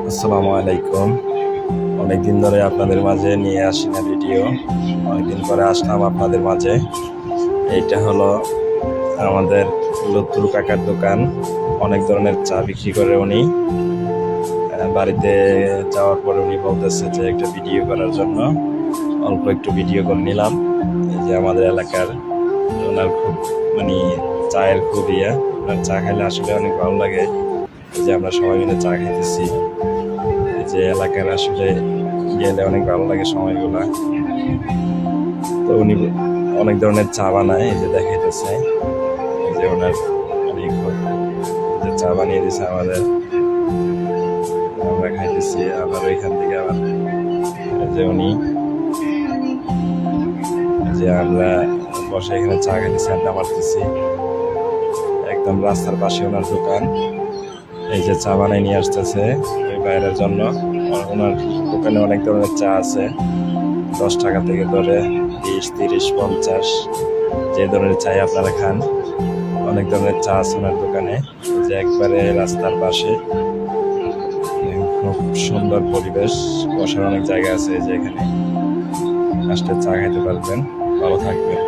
আসসালামু আলাইকুম। অনেকদিন ধরে আপনাদের মাঝে নিয়ে আসি না ভিডিও, অনেকদিন পরে আসলাম আপনাদের মাঝে। এইটা হলো আমাদের লত্তুর কাকার দোকান। অনেক ধরনের চা বিক্রি করে উনি। বাড়িতে যাওয়ার পরে উনি বলতেছে যে একটা ভিডিও করার জন্য, অল্প একটু ভিডিও করে নিলাম। এই যে আমাদের এলাকার ওনার খুব মানে চায়ের খুব ওনার চা খাইলে আসলে অনেক ভালো লাগে। এই যে আমরা সবাই মিলে চা খাইতেছি, এই যে এলাকার আসলে গেলে অনেক ভালো লাগে সময়গুলা। তো উনি অনেক ধরনের চা বানায়, এই যে দেখাইতেছে। এই যে ওনার অনেক যে চা বানিয়ে দিছে আমাদের, আমরা খাইতেছি। আবার ওইখান থেকে আবার এই যে উনি, যে আমরা বসে এখানে চা খাইতেছি, আড্ডা মারতেছি। একদম রাস্তার পাশে ওনার দোকান। এই যে চা বানাই নিয়ে আসতেছে ওই বাইরের জন্য। ওনার দোকানে অনেক ধরনের চা আছে, 10 টাকা থেকে ধরে 20, 30, 50, যে ধরনের চাই আপনারা খান। অনেক ধরনের চা আছে ওনার দোকানে। যে একবারে রাস্তার পাশে, খুব সুন্দর পরিবেশ, বসার অনেক জায়গা আছে। যে এখানে আসলে চা খাইতে পারবেন। ভালো থাকবেন।